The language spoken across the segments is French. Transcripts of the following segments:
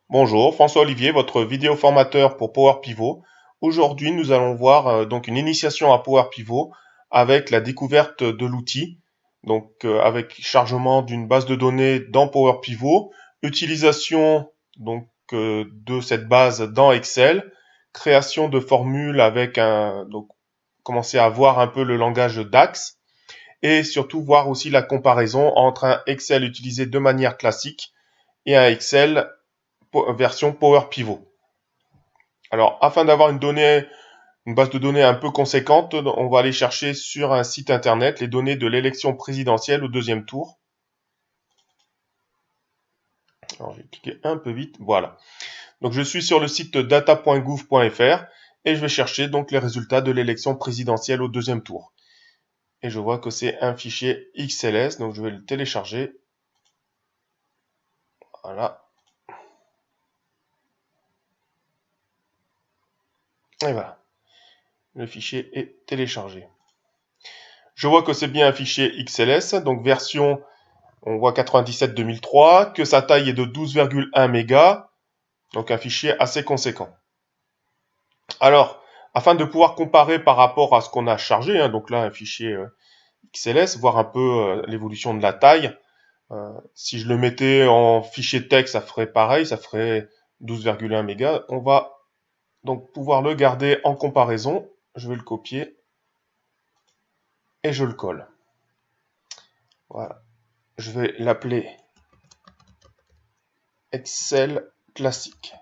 Bonjour, François Olivier, votre vidéo formateur pour Power Pivot. Aujourd'hui, nous allons voir donc une initiation à Power Pivot avec la découverte de l'outil, avec chargement d'une base de données dans Power Pivot, utilisation de cette base dans Excel, création de formules avec commencer à voir un peu le langage DAX et surtout voir aussi la comparaison entre un Excel utilisé de manière classique et un Excel version Power Pivot. Alors, afin d'avoir une base de données un peu conséquente, on va aller chercher sur un site internet les données de l'élection présidentielle au deuxième tour. Alors, j'ai cliqué un peu vite, voilà. Donc, je suis sur le site data.gouv.fr et je vais chercher donc les résultats de l'élection présidentielle au deuxième tour. Et je vois que c'est un fichier XLS, donc je vais le télécharger. Voilà. Et voilà. Le fichier est téléchargé. Je vois que c'est bien un fichier XLS, donc version, on voit 97-2003, que sa taille est de 12,1 mégas, donc un fichier assez conséquent. Alors, afin de pouvoir comparer par rapport à ce qu'on a chargé, donc là un fichier XLS, voir un peu l'évolution de la taille, si je le mettais en fichier texte, ça ferait pareil, ça ferait 12,1 mégas. On va donc pouvoir le garder en comparaison. Je vais le copier et je le colle. Voilà. Je vais l'appeler Excel classique.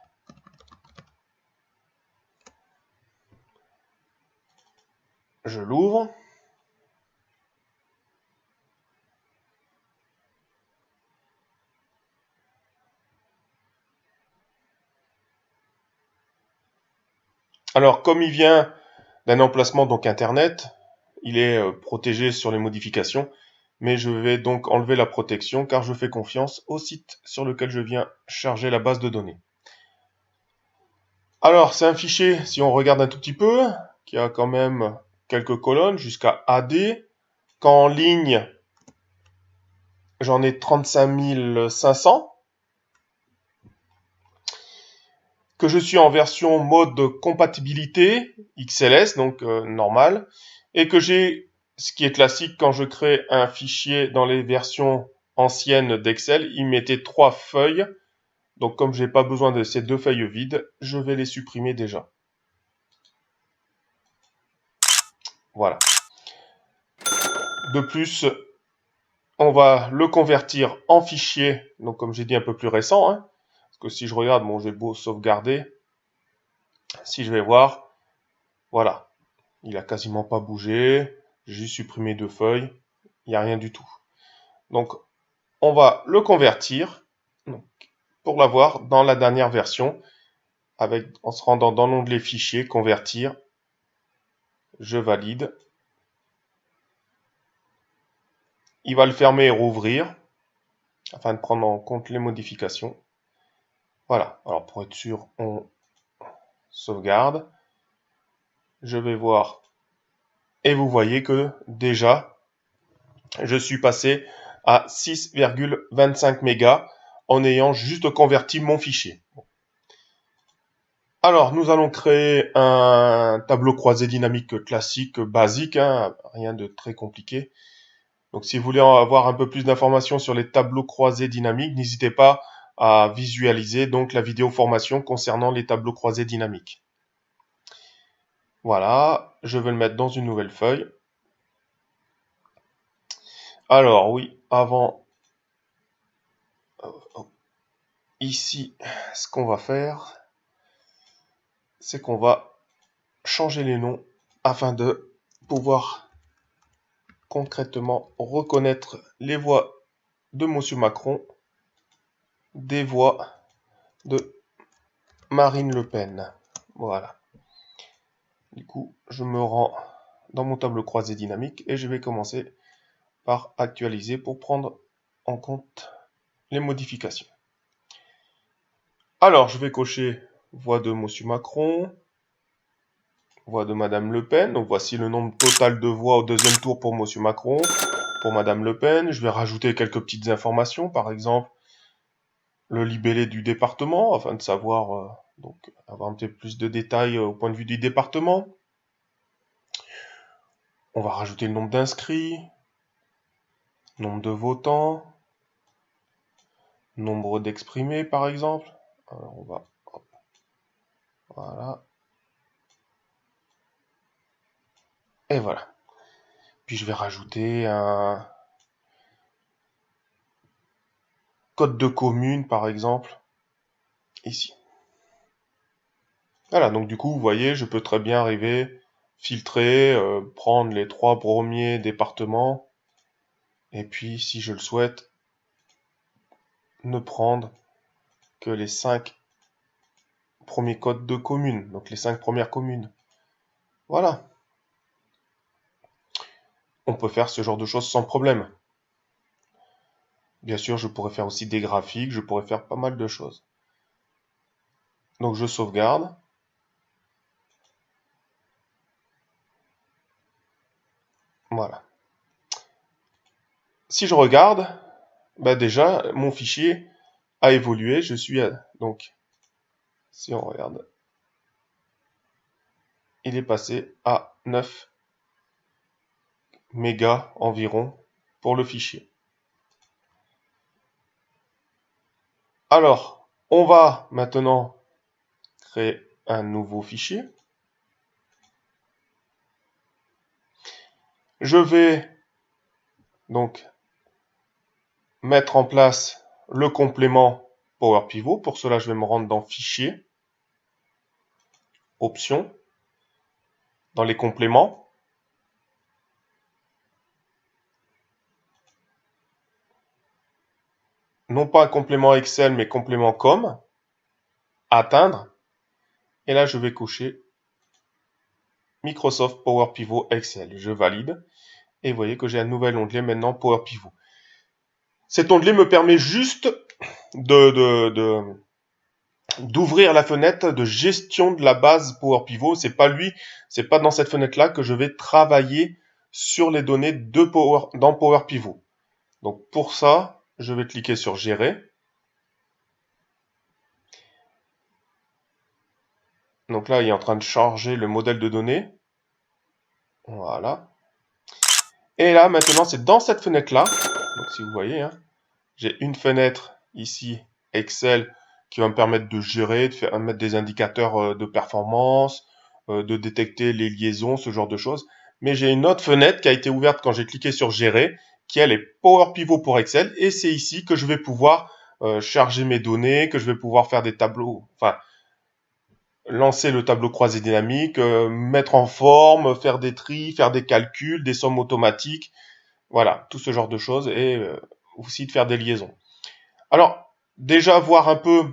Je l'ouvre. Alors, comme il vient d'un emplacement donc Internet, il est protégé sur les modifications, mais je vais donc enlever la protection car je fais confiance au site sur lequel je viens charger la base de données. Alors, c'est un fichier, si on regarde un tout petit peu, qui a quand même quelques colonnes jusqu'à AD. Quand en ligne, j'en ai 35 500. Que je suis en version mode compatibilité XLS, donc normal, et que j'ai ce qui est classique quand je crée un fichier dans les versions anciennes d'Excel, il mettait 3 feuilles. Donc comme j'ai pas besoin de ces 2 feuilles vides, je vais les supprimer déjà. Voilà. De plus, on va le convertir en fichier, donc comme j'ai dit un peu plus récent, parce que si je regarde, bon j'ai beau sauvegarder, si je vais voir, voilà, il a quasiment pas bougé, j'ai supprimé 2 feuilles, il n'y a rien du tout. Donc on va le convertir pour l'avoir dans la dernière version, en se rendant dans l'onglet fichier, convertir, je valide. Il va le fermer et rouvrir, afin de prendre en compte les modifications. Voilà, alors pour être sûr, on sauvegarde. Je vais voir, et vous voyez que déjà, je suis passé à 6,25 mégas en ayant juste converti mon fichier. Alors, nous allons créer un tableau croisé dynamique classique, basique, rien de très compliqué. Donc, si vous voulez avoir un peu plus d'informations sur les tableaux croisés dynamiques, n'hésitez pas à visualiser donc la vidéo formation concernant les tableaux croisés dynamiques. Voilà, je vais le mettre dans une nouvelle feuille. Alors oui, avant, ici, ce qu'on va faire, c'est qu'on va changer les noms afin de pouvoir concrètement reconnaître les voix de Monsieur Macron des voix de Marine Le Pen. Voilà. Du coup, je me rends dans mon tableau croisé dynamique et je vais commencer par actualiser pour prendre en compte les modifications. Alors, je vais cocher voix de Monsieur Macron, voix de Madame Le Pen. Donc, voici le nombre total de voix au deuxième tour pour Monsieur Macron. Pour Madame Le Pen, je vais rajouter quelques petites informations. Par exemple, le libellé du département afin de savoir, donc avoir un petit peu plus de détails au point de vue du département. On va rajouter le nombre d'inscrits, nombre de votants, nombre d'exprimés par exemple. Alors on va, hop, voilà, et voilà. Puis je vais rajouter un code de commune par exemple, ici. Voilà, donc du coup, vous voyez, je peux très bien arriver, filtrer, prendre les 3 premiers départements, et puis, si je le souhaite, ne prendre que les 5 premiers codes de commune, donc les 5 premières communes. Voilà. On peut faire ce genre de choses sans problème. Bien sûr, je pourrais faire aussi des graphiques, je pourrais faire pas mal de choses. Donc je sauvegarde. Voilà. Si je regarde, bah déjà, mon fichier a évolué. Je suis donc, si on regarde, il est passé à 9 mégas environ pour le fichier. Alors, on va maintenant créer un nouveau fichier. Je vais donc mettre en place le complément Power Pivot. Pour cela, je vais me rendre dans Fichier, Options, dans les compléments. Non pas un complément Excel, mais complément com. Atteindre. Et là, je vais cocher Microsoft Power Pivot Excel. Je valide. Et vous voyez que j'ai un nouvel onglet maintenant Power Pivot. Cet onglet me permet juste d'ouvrir la fenêtre de gestion de la base Power Pivot. C'est pas dans cette fenêtre-là que je vais travailler sur les données dans Power Pivot. Donc pour ça, je vais cliquer sur Gérer. Donc là, il est en train de charger le modèle de données. Voilà. Et là, maintenant, c'est dans cette fenêtre-là. Donc si vous voyez, hein, j'ai une fenêtre ici, Excel, qui va me permettre de gérer, de mettre des indicateurs de performance, de détecter les liaisons, ce genre de choses. Mais j'ai une autre fenêtre qui a été ouverte quand j'ai cliqué sur Gérer, qui elle est Power Pivot pour Excel. Et c'est ici que je vais pouvoir charger mes données, que je vais pouvoir faire des tableaux, enfin, lancer le tableau croisé dynamique, mettre en forme, faire des tris, faire des calculs, des sommes automatiques. Voilà, tout ce genre de choses. Et aussi de faire des liaisons. Alors, déjà voir un peu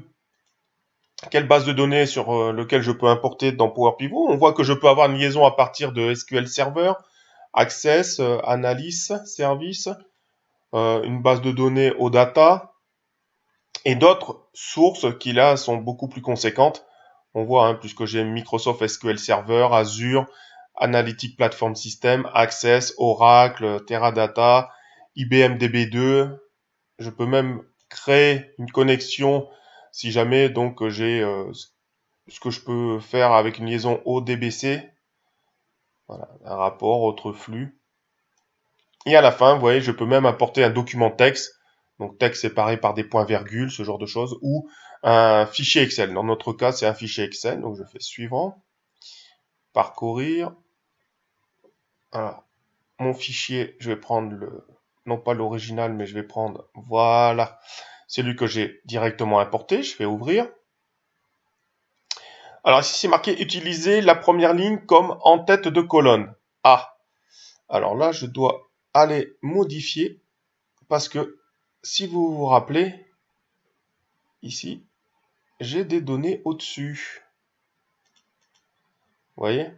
quelle base de données sur lequel je peux importer dans Power Pivot. On voit que je peux avoir une liaison à partir de SQL Server, Access, Analysis, Service, une base de données OData et d'autres sources qui là sont beaucoup plus conséquentes. On voit, hein, puisque j'ai Microsoft SQL Server, Azure, Analytic Platform System, Access, Oracle, Teradata, IBM DB2. Je peux même créer une connexion si jamais donc j'ai ce que je peux faire avec une liaison ODBC. Voilà, un rapport, autre flux. Et à la fin, vous voyez, je peux même importer un document texte. Donc texte séparé par des points-virgules, ce genre de choses. Ou un fichier Excel. Dans notre cas, c'est un fichier Excel. Donc je fais suivant. Parcourir. Alors, mon fichier, je vais prendre non pas l'original, mais je vais prendre, voilà, celui que j'ai directement importé. Je fais ouvrir. Alors ici, c'est marqué utiliser la première ligne comme en tête de colonne. Ah, alors là, je dois aller modifier parce que si vous vous rappelez, ici, j'ai des données au-dessus. Vous voyez?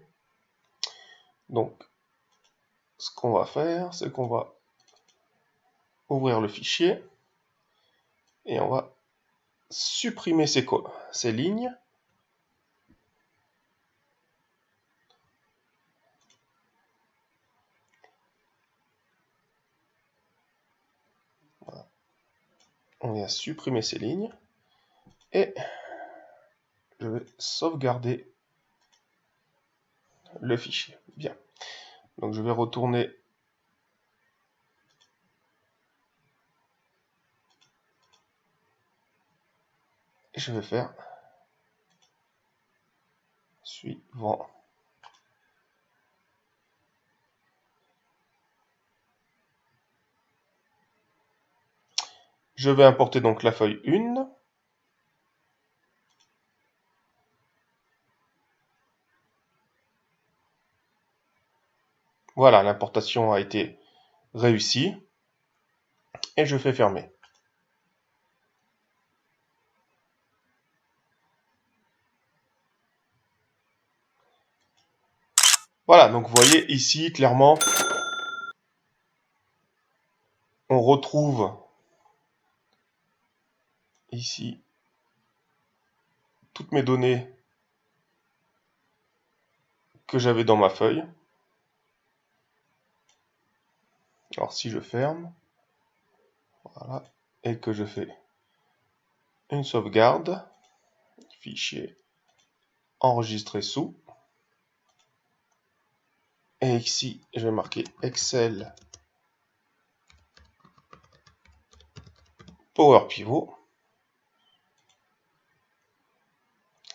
Donc, ce qu'on va faire, c'est qu'on va ouvrir le fichier et on va supprimer ces lignes. Voilà. On vient supprimer ces lignes. Et je vais sauvegarder le fichier. Bien. Donc je vais retourner et je vais faire suivant. Je vais importer donc la feuille 1. Voilà, l'importation a été réussie. Et je fais fermer. Voilà, donc vous voyez ici clairement, on retrouve ici toutes mes données que j'avais dans ma feuille. Alors si je ferme, voilà, et que je fais une sauvegarde, fichier enregistré sous, et ici je vais marquer Excel Power Pivot.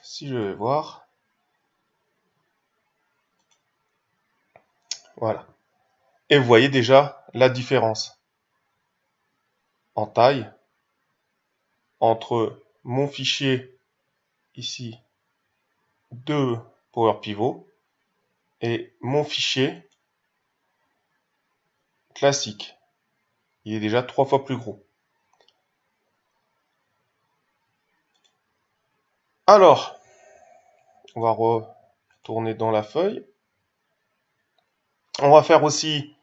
Si je vais voir, voilà. Et vous voyez déjà la différence en taille entre mon fichier ici de Power Pivot et mon fichier classique. Il est déjà 3 fois plus gros. Alors, on va retourner dans la feuille. On va faire aussi,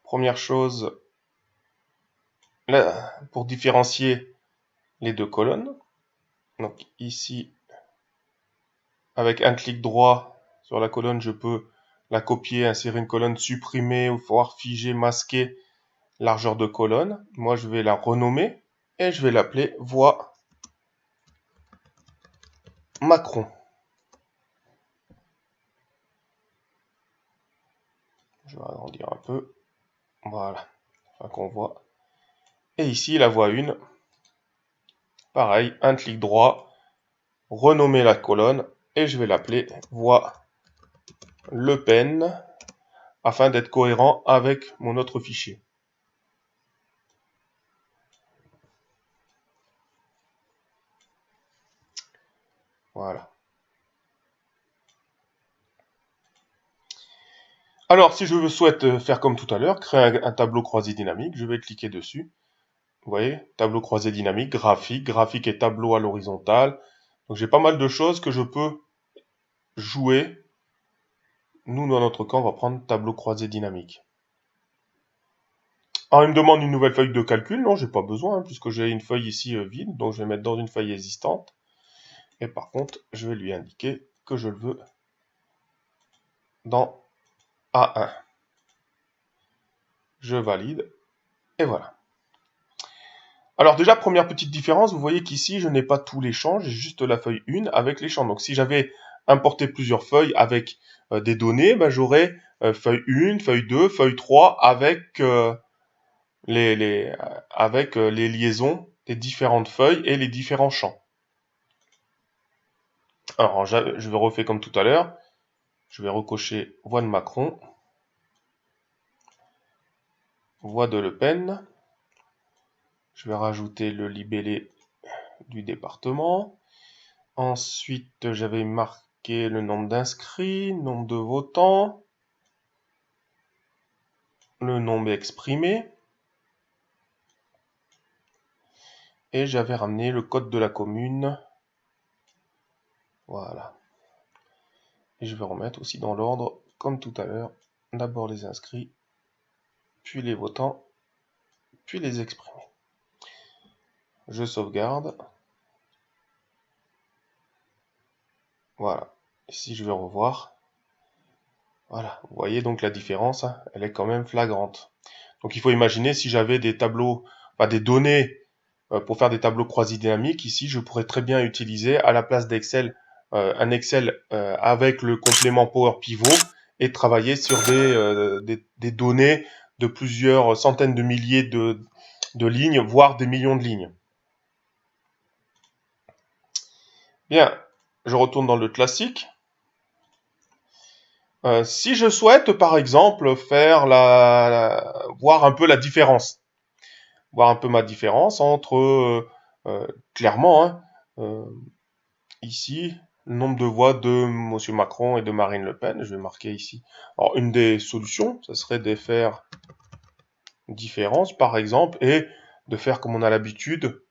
première chose, là, pour différencier les deux colonnes. Donc ici, avec un clic droit sur la colonne, je peux la copier, insérer une colonne, supprimer, ou voir figer, masquer, largeur de colonne. Moi, je vais la renommer et je vais l'appeler voie Macron. Je vais agrandir un peu. Voilà, afin qu'on voit. Et ici, la voie 1. Pareil, un clic droit, renommer la colonne et je vais l'appeler voie Le Pen afin d'être cohérent avec mon autre fichier. Voilà. Alors, si je souhaite faire comme tout à l'heure, créer un tableau croisé dynamique, je vais cliquer dessus. Vous voyez, tableau croisé dynamique, graphique et tableau à l'horizontale. Donc j'ai pas mal de choses que je peux jouer. Nous, dans notre cas, on va prendre tableau croisé dynamique. Alors, il me demande une nouvelle feuille de calcul. Non, j'ai pas besoin, hein, puisque j'ai une feuille ici vide. Donc, je vais mettre dans une feuille existante. Et par contre, je vais lui indiquer que je le veux dans A1. Je valide. Et voilà. Alors déjà, première petite différence, vous voyez qu'ici, je n'ai pas tous les champs. J'ai juste la feuille 1 avec les champs. Donc, si j'avais importé plusieurs feuilles avec des données, ben, j'aurais feuille 1, feuille 2, feuille 3 avec les liaisons des différentes feuilles et les différents champs. Alors, je vais refaire comme tout à l'heure. Je vais recocher voie de Macron, voie de Le Pen. Je vais rajouter le libellé du département. Ensuite, j'avais marqué le nombre d'inscrits, nombre de votants, le nombre exprimé. Et j'avais ramené le code de la commune. Voilà. Et je vais remettre aussi dans l'ordre, comme tout à l'heure. D'abord les inscrits, puis les votants, puis les exprimés. Je sauvegarde. Voilà. Ici, je vais revoir. Voilà. Vous voyez donc la différence, hein, elle est quand même flagrante. Donc il faut imaginer si j'avais des tableaux, enfin des données pour faire des tableaux croisés dynamiques. Ici, je pourrais très bien utiliser à la place d'Excel un Excel avec le complément Power Pivot et travailler sur des données de plusieurs centaines de milliers de lignes, voire des millions de lignes. Bien, je retourne dans le classique. Si je souhaite, par exemple, faire voir un peu la différence, voir un peu ma différence entre, clairement, hein, ici, le nombre de voix de M. Macron et de Marine Le Pen, je vais marquer ici. Alors, une des solutions, ce serait de faire différence, par exemple, et de faire comme on a l'habitude,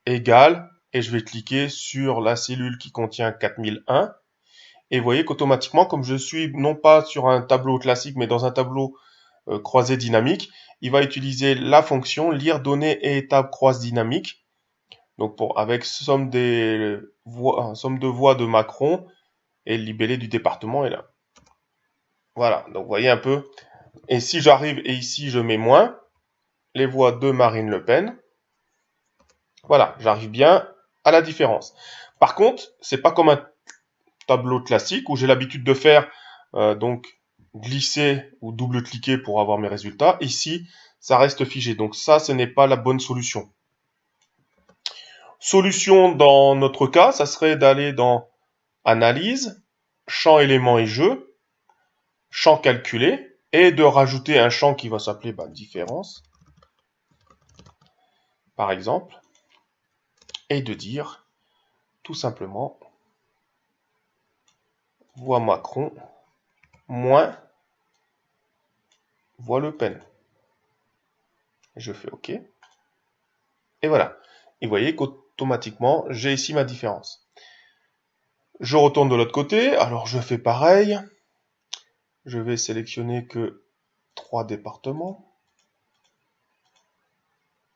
égal, et je vais cliquer sur la cellule qui contient 4001. Et vous voyez qu'automatiquement, comme je suis non pas sur un tableau classique, mais dans un tableau croisé dynamique, il va utiliser la fonction lire données et étapes croise dynamique. Donc avec somme de voix de Macron et le libellé du département est là. Voilà, donc vous voyez un peu. Et si j'arrive et ici je mets moins, les voix de Marine Le Pen, voilà, j'arrive bien à la différence. Par contre, c'est pas comme un tableau classique où j'ai l'habitude de faire donc glisser ou double-cliquer pour avoir mes résultats. Ici, ça reste figé. Donc ça, ce n'est pas la bonne solution. Solution dans notre cas, ça serait d'aller dans Analyse, Champ éléments et jeux, Champ calculé, et de rajouter un champ qui va s'appeler Différence, par exemple, et de dire tout simplement voix Macron moins voix Le Pen. Je fais OK. Et voilà. Et vous voyez qu'automatiquement, j'ai ici ma différence. Je retourne de l'autre côté. Alors, je fais pareil. Je vais sélectionner que 3 départements.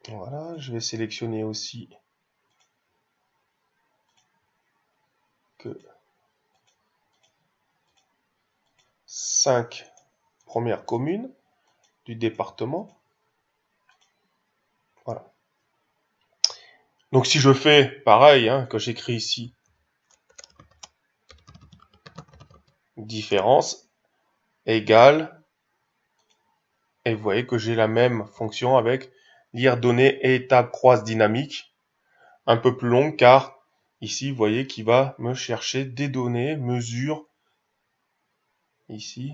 Voilà. Je vais sélectionner aussi que 5 premières communes du département. Voilà. Donc si je fais pareil, hein, que j'écris ici, différence égale, et vous voyez que j'ai la même fonction avec lire données et étape croise dynamique, un peu plus longue car ici vous voyez qu'il va me chercher des données, mesures, ici,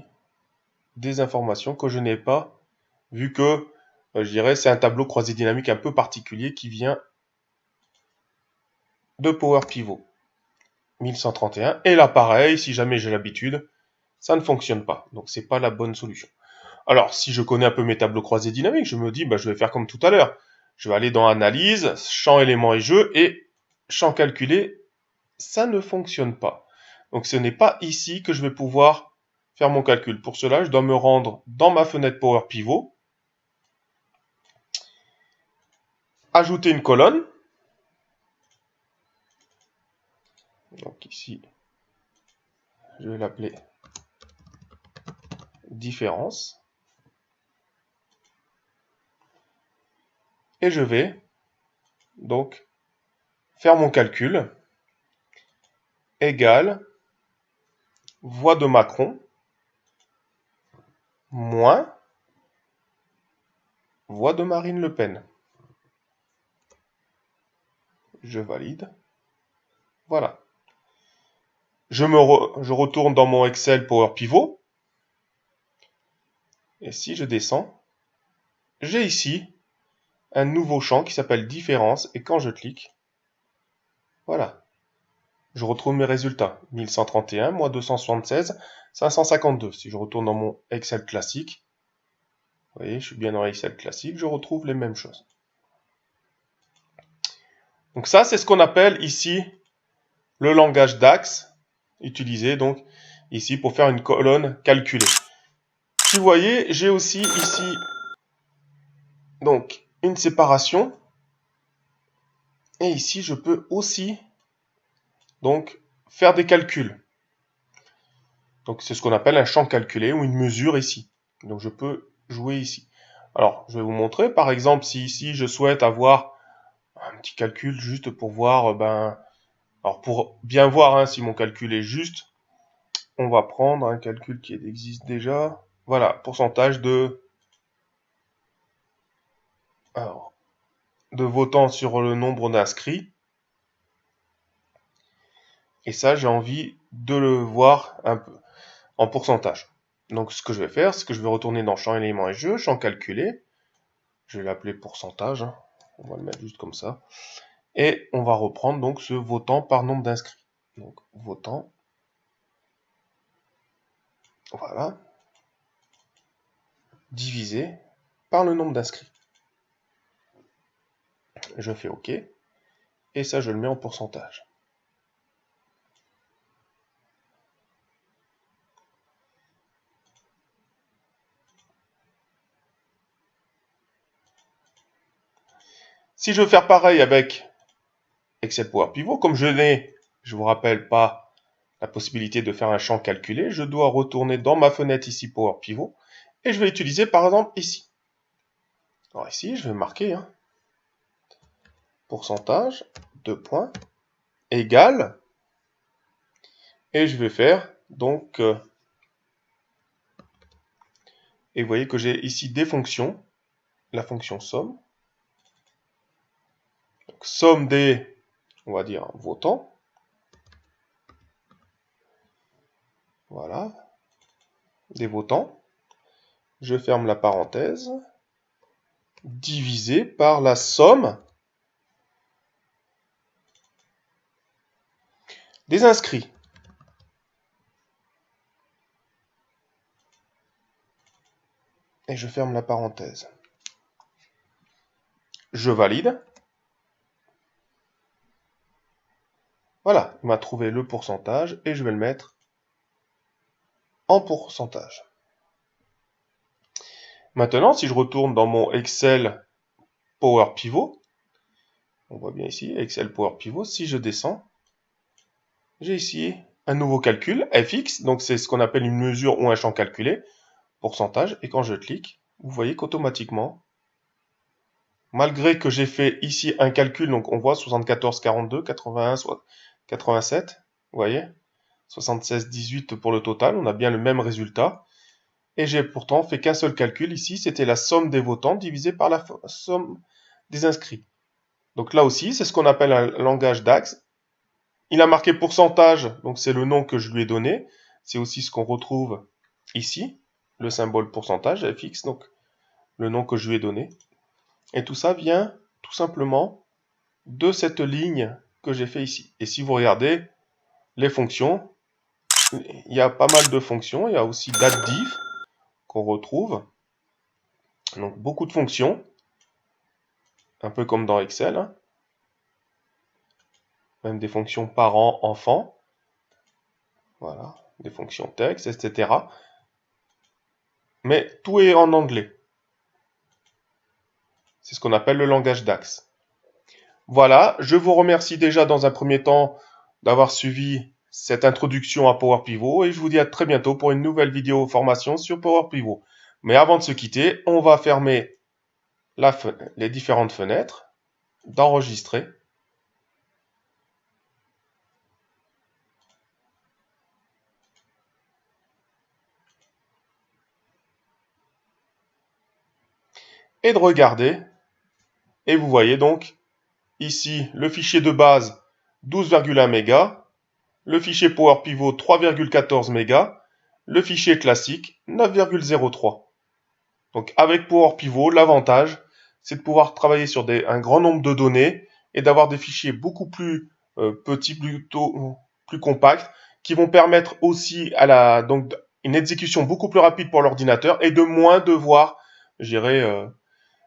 des informations que je n'ai pas, vu que je dirais c'est un tableau croisé dynamique un peu particulier qui vient de Power Pivot 1131. Et là, pareil, si jamais j'ai l'habitude, ça ne fonctionne pas. Donc, c'est pas la bonne solution. Alors, si je connais un peu mes tableaux croisés dynamiques, je me dis, je vais faire comme tout à l'heure. Je vais aller dans Analyse, Champ éléments et jeux, et Champ calculé, ça ne fonctionne pas. Donc, ce n'est pas ici que je vais pouvoir faire mon calcul. Pour cela, je dois me rendre dans ma fenêtre Power Pivot, ajouter une colonne. Donc ici, je vais l'appeler différence. Et je vais donc faire mon calcul égale voix de Macron moins voix de Marine Le Pen. Je valide. Voilà. Je retourne dans mon Excel Power Pivot. Et si je descends, j'ai ici un nouveau champ qui s'appelle différence. Et quand je clique, voilà. Je retrouve mes résultats. 1131 moins 276, 552. Si je retourne dans mon Excel classique, vous voyez, je suis bien dans Excel classique, je retrouve les mêmes choses. Donc ça, c'est ce qu'on appelle ici le langage DAX, utilisé donc ici pour faire une colonne calculée. Si vous voyez, j'ai aussi ici donc une séparation. Et ici, je peux aussi donc faire des calculs. Donc c'est ce qu'on appelle un champ calculé ou une mesure ici. Donc je peux jouer ici. Alors, je vais vous montrer, par exemple, si ici je souhaite avoir un petit calcul juste pour voir, alors pour bien voir hein, si mon calcul est juste, on va prendre un calcul qui existe déjà. Voilà, pourcentage de votants sur le nombre d'inscrits. Et ça, j'ai envie de le voir un peu en pourcentage. Donc ce que je vais faire, c'est que je vais retourner dans champ éléments et jeux, champ calculé. Je vais l'appeler pourcentage. Hein. On va le mettre juste comme ça. Et on va reprendre donc ce votant par nombre d'inscrits. Donc votant. Voilà. Divisé par le nombre d'inscrits. Je fais OK. Et ça, je le mets en pourcentage. Si je veux faire pareil avec Excel Power Pivot, comme je n'ai, je vous rappelle, pas la possibilité de faire un champ calculé, je dois retourner dans ma fenêtre ici Power Pivot et je vais utiliser par exemple ici. Alors ici, je vais marquer pourcentage, 2 points, égal, et je vais faire donc, et vous voyez que j'ai ici des fonctions, la fonction somme, donc, somme des, on va dire, votants, voilà, des votants, je ferme la parenthèse, divisé par la somme des inscrits. Et je ferme la parenthèse. Je valide. Voilà, il m'a trouvé le pourcentage et je vais le mettre en pourcentage. Maintenant, si je retourne dans mon Excel Power Pivot, on voit bien ici, Excel Power Pivot, si je descends, j'ai ici un nouveau calcul, fx, donc c'est ce qu'on appelle une mesure ou un champ calculé, pourcentage, et quand je clique, vous voyez qu'automatiquement, malgré que j'ai fait ici un calcul, donc on voit 74, 42, 81, 87, vous voyez, 76, 18 pour le total, on a bien le même résultat. Et j'ai pourtant fait qu'un seul calcul ici, c'était la somme des votants divisée par la somme des inscrits. Donc là aussi, c'est ce qu'on appelle un langage DAX. Il a marqué pourcentage, donc c'est le nom que je lui ai donné. C'est aussi ce qu'on retrouve ici, le symbole pourcentage, fx, donc le nom que je lui ai donné. Et tout ça vient tout simplement de cette ligne que j'ai fait ici. Et si vous regardez les fonctions, il y a pas mal de fonctions. Il y a aussi daddif qu'on retrouve. Donc beaucoup de fonctions, un peu comme dans Excel. Hein. Même des fonctions parents, enfants. Voilà, des fonctions texte, etc. Mais tout est en anglais. C'est ce qu'on appelle le langage DAX. Voilà, je vous remercie déjà dans un premier temps d'avoir suivi cette introduction à Power Pivot et je vous dis à très bientôt pour une nouvelle vidéo formation sur Power Pivot. Mais avant de se quitter, on va fermer les différentes fenêtres, d'enregistrer. Et de regarder. Et vous voyez donc ici le fichier de base 12,1 mégas, le fichier Power Pivot 3,14 mégas, le fichier classique 9,03. Donc avec Power Pivot, l'avantage, c'est de pouvoir travailler sur un grand nombre de données et d'avoir des fichiers beaucoup plus petits, plus compacts, qui vont permettre aussi donc une exécution beaucoup plus rapide pour l'ordinateur et de moins devoir, je dirais,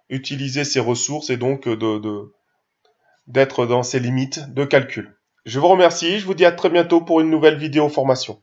utiliser ses ressources et donc d'être dans ses limites de calcul. Je vous remercie, je vous dis à très bientôt pour une nouvelle vidéo formation.